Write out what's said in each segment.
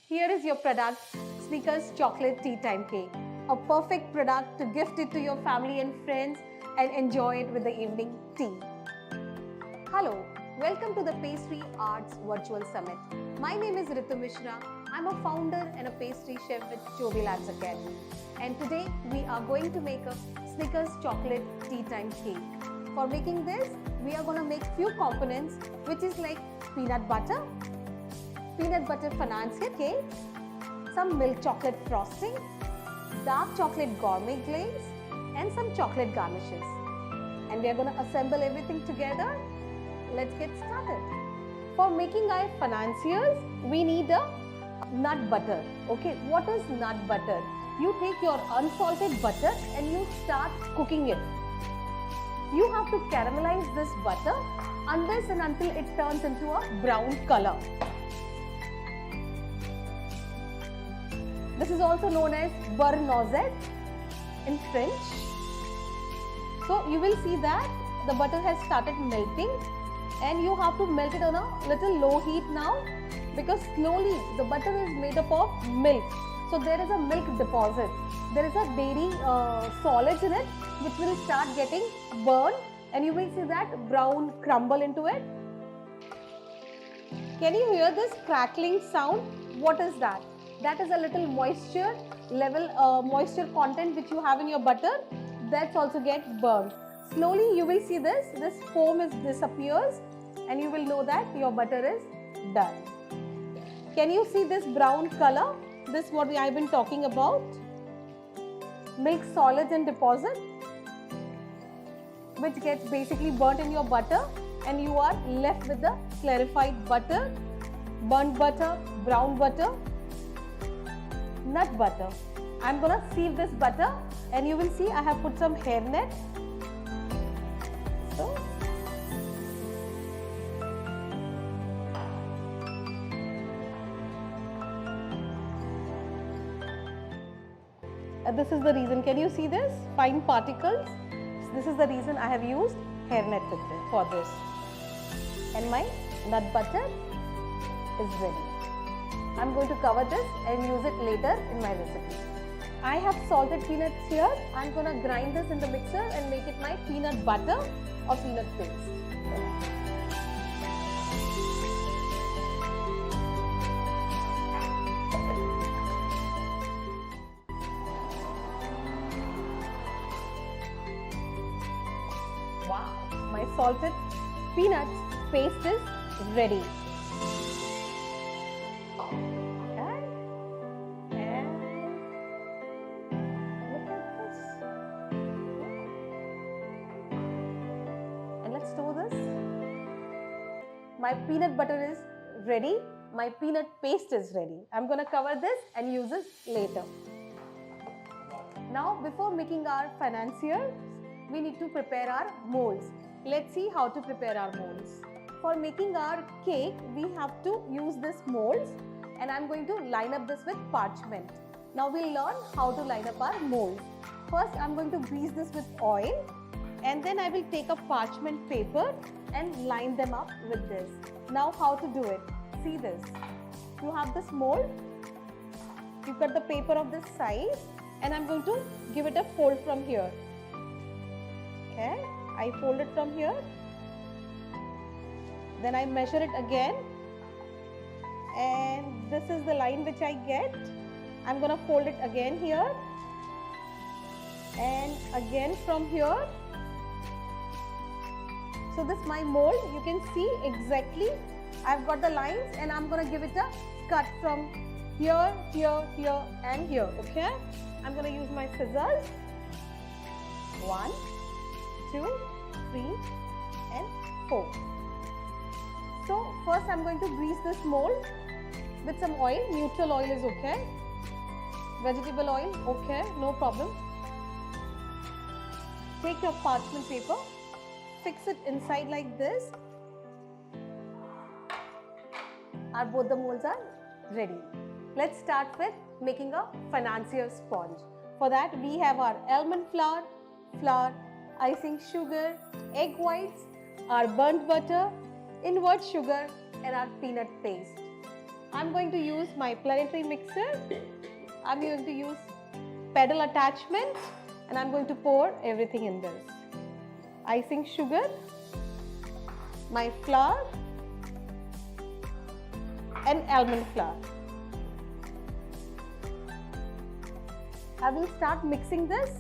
Here is your product, Snickers Chocolate Tea Time Cake. A perfect product to gift it to your family and friends and enjoy it with the evening tea. Hello, welcome to the Pastry Arts Virtual Summit. My name is Ritu Mishra. I'm a founder and a pastry chef with CHOBeeLabs Academy. And today we are going to make a Snickers Chocolate Tea Time Cake. For making this, we are going to make few components, which is like peanut butter Financier cake, some milk chocolate frosting, dark chocolate gourmet glaze, and some chocolate garnishes. And we are going to assemble everything together. Let's get started. For making our financiers, we need a nut butter. Okay, what is nut butter? You take your unsalted butter and you start cooking it. You have to caramelize this butter unless and until it turns into a brown color. This is also known as Beurre Noisette in French. So you will see that the butter has started melting and you have to melt it on a little low heat now, because slowly the butter is made up of milk. So there is a milk deposit. There is a dairy solids in it which will start getting burned, and you will see that brown crumble into it. Can you hear this crackling sound? What is that? That is a little moisture level, moisture content which you have in your butter. That's also get burned. Slowly you will see this foam disappears and you will know that your butter is done. Can you see this brown color? This is what I've been talking about. Milk solids and deposit, which gets basically burnt in your butter, and you are left with the clarified butter, burnt butter, brown butter, nut butter. I'm gonna sieve this butter and you will see I have put some hairnet. So this is the reason. Can you see this? Fine particles. This is the reason I have used hairnet for this. And my nut butter is ready. I'm going to cover this and use it later in my recipe. I have salted peanuts here. I'm going to grind this in the mixer and make it my peanut butter or peanut paste. Wow, my salted peanuts paste is ready. My peanut butter is ready. My peanut paste is ready. I'm going to cover this and use this later. Now, before making our financiers, we need to prepare our molds. Let's see how to prepare our molds. For making our cake, we have to use this molds, and I'm going to line up this with parchment. Now we'll learn how to line up our molds. First, I'm going to grease this with oil, and then I will take a parchment paper and line them up with this. Now how to do it? See this. You have this mold. You cut the paper of this size, and I'm going to give it a fold from here. Okay, I fold it from here. Then I measure it again. And this is the line which I get. I'm going to fold it again here. And again from here. So this is my mold. You can see exactly I've got the lines, and I'm going to give it a cut from here, here, here and here. Okay. I'm going to use my scissors. 1, 2, 3 and 4. So first I'm going to grease this mold with some oil. Neutral oil is okay. Vegetable oil, okay, no problem. Take your parchment paper. Fix it inside like this. Both the molds are ready. Let's start with making a financier sponge. For that we have our almond flour, icing sugar, egg whites, our burnt butter, invert sugar and our peanut paste. I'm going to use my planetary mixer. I'm going to use pedal attachment and I'm going to pour everything in this. Icing sugar, my flour and almond flour. I will start mixing this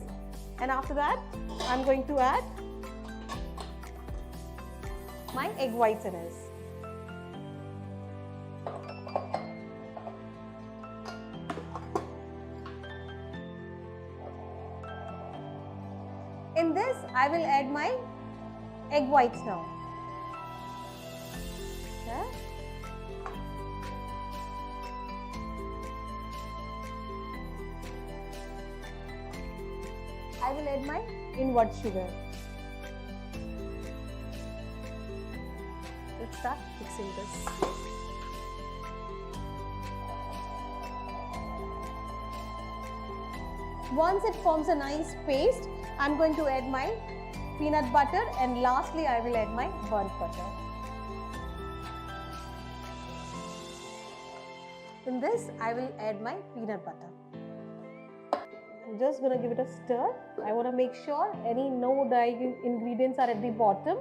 and after that I'm going to add my egg whites in this. In this, I will add my egg whites now. Okay. I will add my invert sugar. Let's start mixing this. Once it forms a nice paste, I'm going to add my peanut butter and lastly I will add my burnt butter. In this, I will add my peanut butter. I'm just going to give it a stir. I want to make sure no dry ingredients are at the bottom.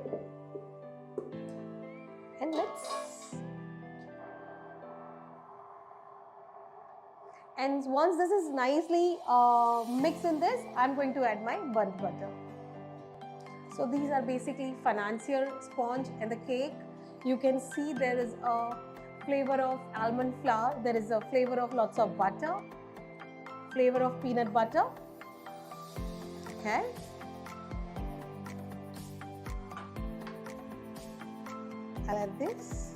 And once this is nicely mixed in this, I'm going to add my burnt butter. So these are basically Financier sponge and the cake. You can see there is a flavor of almond flour, there is a flavor of lots of butter, flavor of peanut butter. Okay. I'll add this.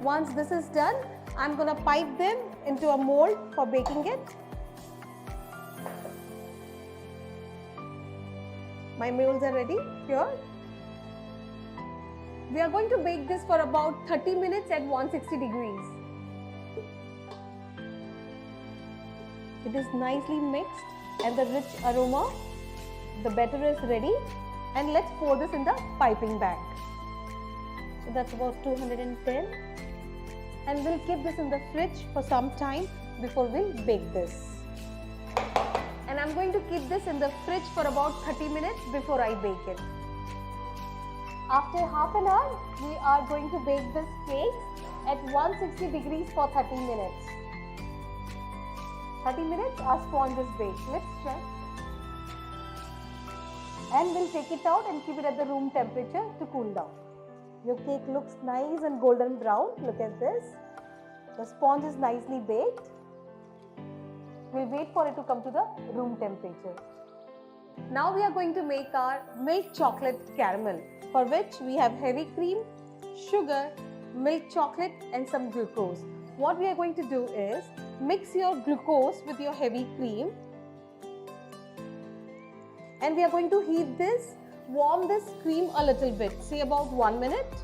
Once this is done, I'm going to pipe them into a mold for baking it. My molds are ready here. We are going to bake this for about 30 minutes at 160 degrees. It is nicely mixed and the rich aroma, the batter is ready. And let's pour this in the piping bag. So that's about 210. And we'll keep this in the fridge for some time before we'll bake this. And I'm going to keep this in the fridge for about 30 minutes before I bake it. After half an hour, we are going to bake this cake at 160 degrees for 30 minutes. 30 minutes, our sponge is baked. Let's check. And we'll take it out and keep it at the room temperature to cool down. Your cake looks nice and golden brown. Look at this. The sponge is nicely baked. We'll wait for it to come to the room temperature. Now we are going to make our milk chocolate caramel, for which we have heavy cream, sugar, milk chocolate and some glucose. What we are going to do is mix your glucose with your heavy cream. And we are going to heat this, warm this cream a little bit, say about 1 minute.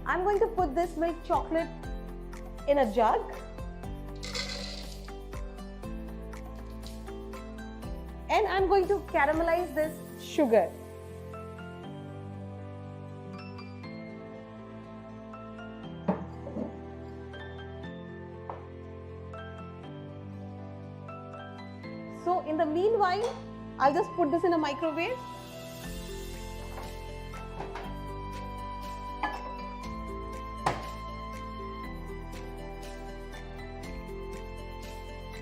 I'm going to put this milk chocolate in a jug. And I'm going to caramelize this sugar. So in the meanwhile, I'll just put this in a microwave.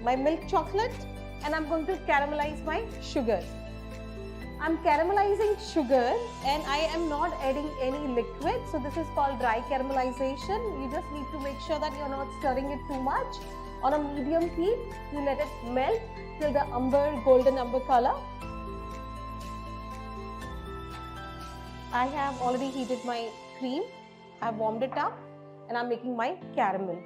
My milk chocolate, and I'm going to caramelize my sugar. I'm caramelizing sugar and I am not adding any liquid. So this is called dry caramelization. You just need to make sure that you're not stirring it too much. On a medium heat, you let it melt till the golden umber color. I have already heated my cream. I've warmed it up and I'm making my caramel.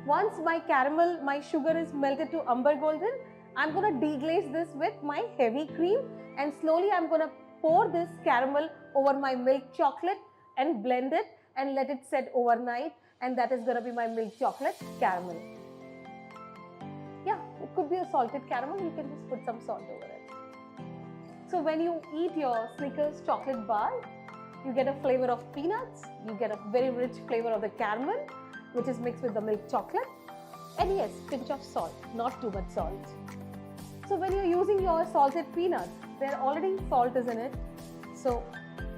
Once my sugar is melted to umber golden, I'm going to deglaze this with my heavy cream and slowly I'm going to pour this caramel over my milk chocolate and blend it and let it set overnight, and that is going to be my milk chocolate caramel. Yeah, it could be a salted caramel, you can just put some salt over it. So when you eat your Snickers chocolate bar, you get a flavor of peanuts, you get a very rich flavor of the caramel, which is mixed with the milk chocolate. And yes, pinch of salt, not too much salt. So when you're using your salted peanuts, there already salt is in it. So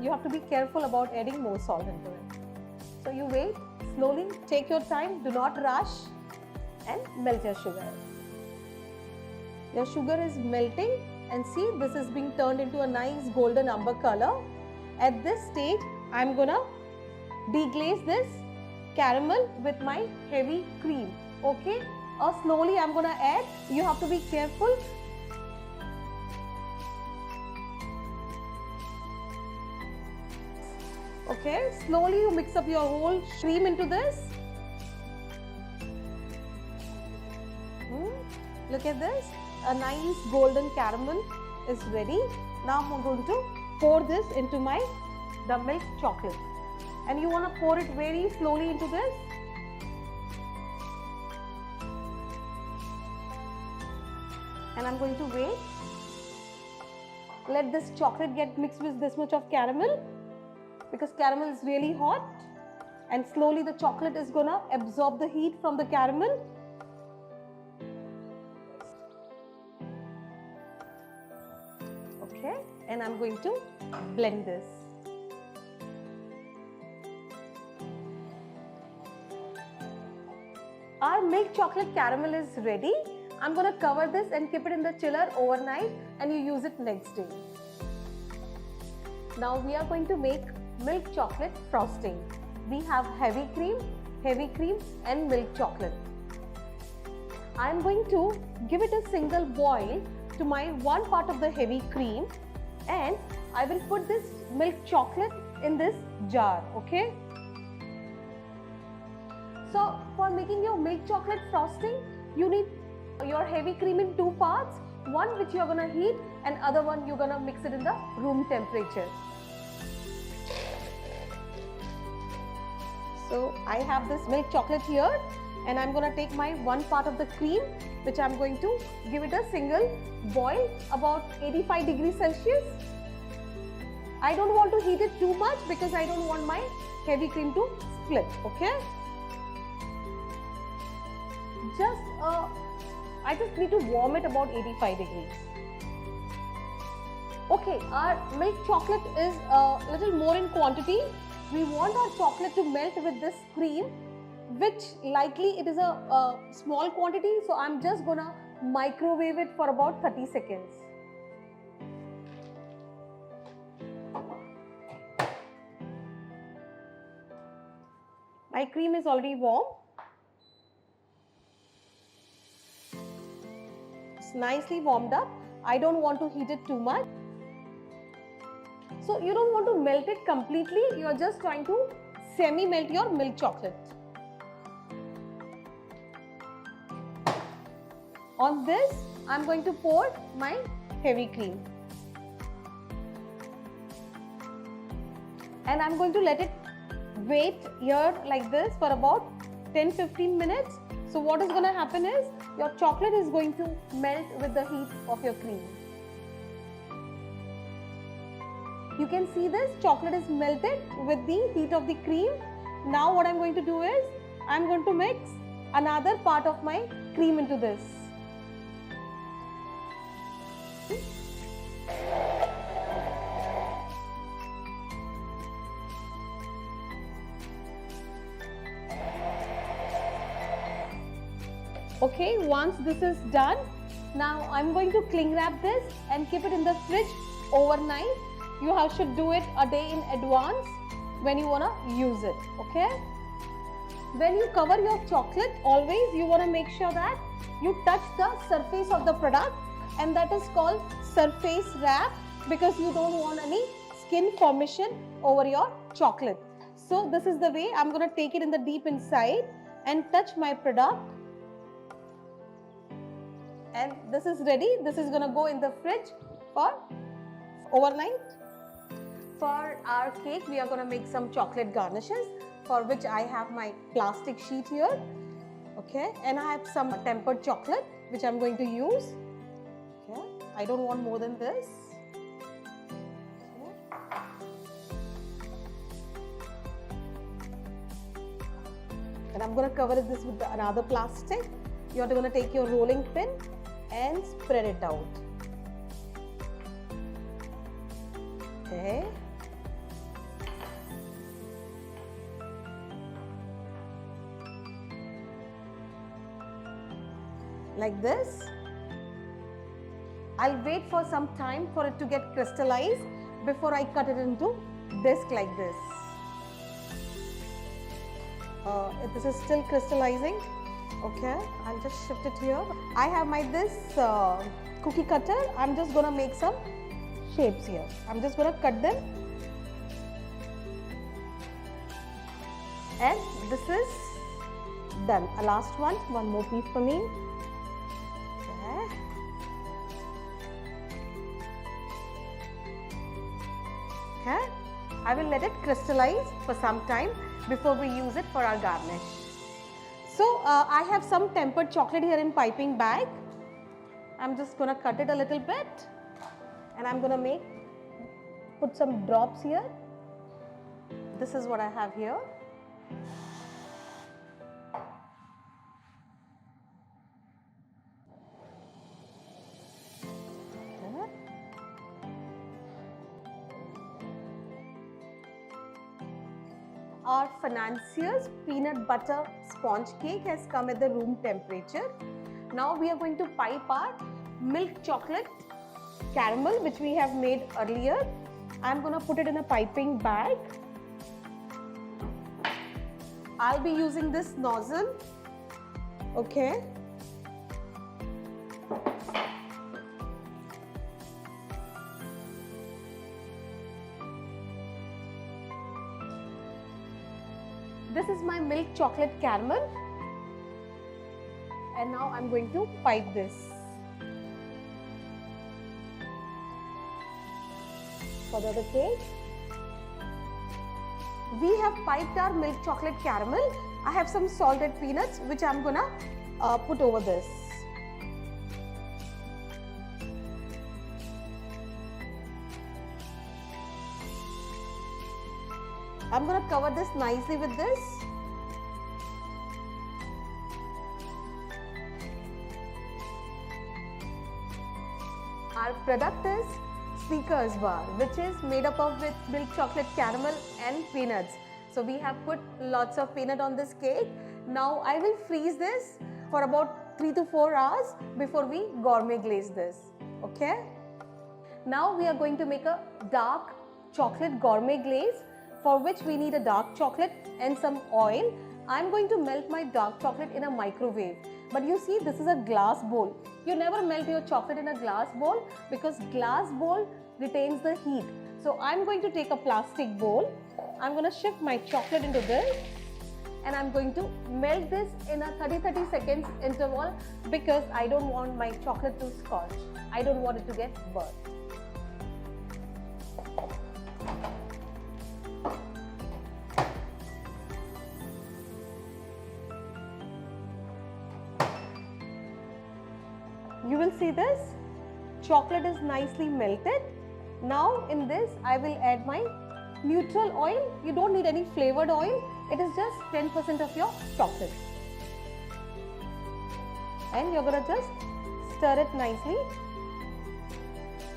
you have to be careful about adding more salt into it. So you wait, slowly, take your time, do not rush, and melt your sugar. Your sugar is melting, and see, this is being turned into a nice golden amber color. At this stage, I'm gonna deglaze this caramel with my heavy cream. Okay, or slowly I'm gonna add. You have to be careful. Okay, slowly you mix up your whole cream into this. Look at this, a nice golden caramel is ready. Now I'm going to pour this into the milk chocolate, and you want to pour it very slowly into this. And I'm going to wait. Let this chocolate get mixed with this much of caramel, because caramel is really hot, and slowly the chocolate is gonna absorb the heat from the caramel. Okay, and I'm going to blend this. Our milk chocolate caramel is ready. I'm going to cover this and keep it in the chiller overnight, and you use it next day. Now we are going to make milk chocolate frosting. We have heavy cream and milk chocolate. I am going to give it a single boil to my 1 part of the heavy cream, and I will put this milk chocolate in this jar. Okay. So for making your milk chocolate frosting, you need your heavy cream in 2 parts, one which you are going to heat and other one you are going to mix it in the room temperature. So I have this milk chocolate here, and I'm going to take my 1 part of the cream, which I'm going to give it a single boil about 85 degrees Celsius. I don't want to heat it too much because I don't want my heavy cream to split. Okay. I just need to warm it about 85 degrees. Okay, our milk chocolate is a little more in quantity. We want our chocolate to melt with this cream, which likely it is a small quantity. So I'm just gonna microwave it for about 30 seconds. My cream is already warm. It's nicely warmed up. I don't want to heat it too much. So you don't want to melt it completely. You are just trying to semi-melt your milk chocolate. On this, I'm going to pour my heavy cream. And I'm going to let it wait here like this for about 10-15 minutes. So what is going to happen is your chocolate is going to melt with the heat of your cream. You can see this chocolate is melted with the heat of the cream. Now what I'm going to do is I'm going to mix another part of my cream into this. Okay, once this is done, now I'm going to cling wrap this and keep it in the fridge overnight. You should do it a day in advance when you want to use it. Okay. When you cover your chocolate, always you want to make sure that you touch the surface of the product, and that is called surface wrap, because you don't want any skin formation over your chocolate. So this is the way I'm going to take it in the deep inside and touch my product. And this is ready. This is going to go in the fridge for overnight. For our cake, we are going to make some chocolate garnishes, for which I have my plastic sheet here. Okay, and I have some tempered chocolate which I'm going to use. Okay, I don't want more than this. And I'm going to cover this with another plastic. You're going to take your rolling pin and spread it out. Okay. Like this. I'll wait for some time for it to get crystallized before I cut it into disc like this. This is still crystallizing. Okay, I'll just shift it here. I have this cookie cutter. I'm just gonna make some shapes here. I'm just gonna cut them. And this is done. A last one more piece for me. Okay. Okay. I will let it crystallize for some time before we use it for our garnish. So I have some tempered chocolate here in piping bag. I'm just gonna cut it a little bit, and I'm gonna put some drops here. This is what I have here. Our Financier's peanut butter sponge cake has come at the room temperature. Now we are going to pipe our milk chocolate caramel, which we have made earlier. I'm going to put it in a piping bag. I'll be using this nozzle. Okay. This is my milk chocolate caramel, and now I'm going to pipe this. For the cake, we have piped our milk chocolate caramel. I have some salted peanuts which I'm gonna put over this. I'm going to cover this nicely with this. Our product is Snickers bar, which is made up of with milk chocolate caramel and peanuts. So we have put lots of peanut on this cake. Now I will freeze this for about 3 to 4 hours before we gourmet glaze this. Okay. Now we are going to make a dark chocolate gourmet glaze, for which we need a dark chocolate and some oil. I'm going to melt my dark chocolate in a microwave. But you see, this is a glass bowl. You never melt your chocolate in a glass bowl because glass bowl retains the heat. So I'm going to take a plastic bowl. I'm going to shift my chocolate into this, and I'm going to melt this in a 30 seconds interval because I don't want my chocolate to scorch. I don't want it to get burnt. You will see this chocolate is nicely melted. Now in this I will add my neutral oil. You don't need any flavored oil. It is just 10% of your chocolate. And you're going to just stir it nicely.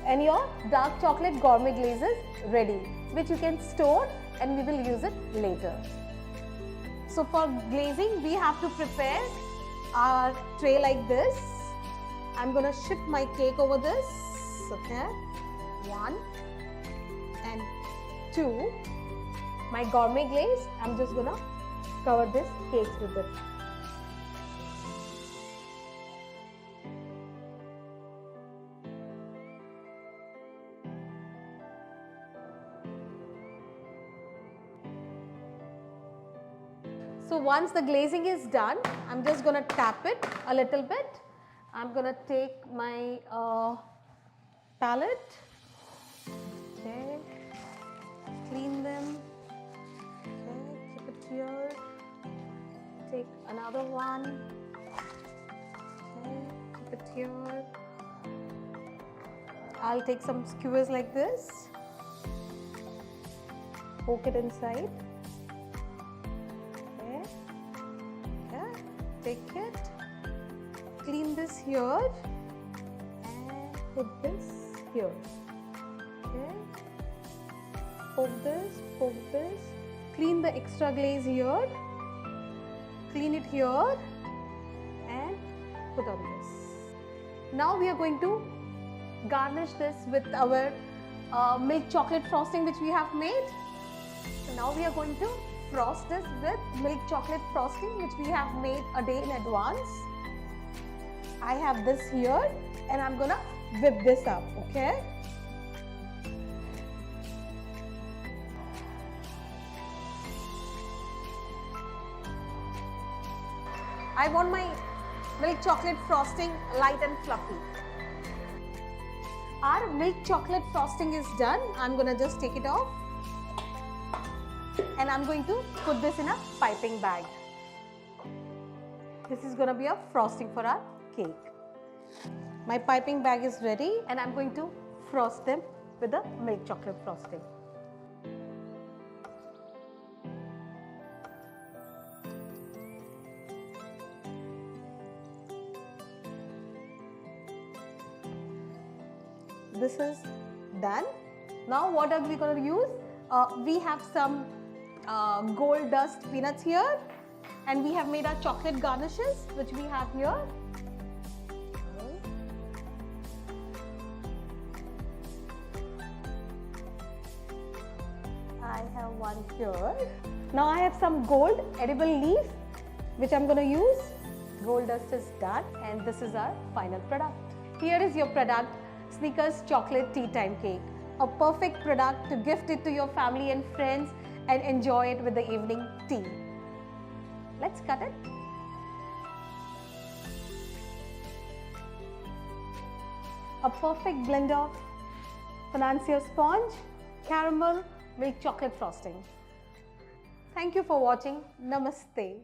And your dark chocolate gourmet glaze is ready, which you can store and we will use it later. So for glazing, we have to prepare our tray like this. I'm going to shift my cake over this. Okay. 1 and 2. My gourmet glaze, I'm just going to cover this cake with it. So once the glazing is done, I'm just going to tap it a little bit. I'm going to take my palette, okay, clean them, okay, keep it here, take another one, okay, keep it here. I'll take some skewers like this, poke it inside, okay, take it, clean this here and put this here. Okay. Poke this, clean the extra glaze here, clean it here and put on this. Now we are going to garnish this with our milk chocolate frosting which we have made. So now we are going to frost this with milk chocolate frosting which we have made a day in advance. I have this here and I'm gonna whip this up, okay? I want my milk chocolate frosting light and fluffy. Our milk chocolate frosting is done. I'm gonna just take it off and I'm going to put this in a piping bag. This is gonna be a frosting for our cake. My piping bag is ready and I'm going to frost them with the milk chocolate frosting. This is done. Now what are we going to use? We have some gold dust peanuts here and we have made our chocolate garnishes which we have here. I have one here. Now I have some gold edible leaf which I'm going to use. Gold dust is done and this is our final product. Here is your product. Snickers chocolate tea time cake, a perfect product to gift it to your family and friends and enjoy it with the evening tea. Let's cut it. A perfect blend of Financier sponge, caramel, milk chocolate frosting. Thank you for watching. Namaste.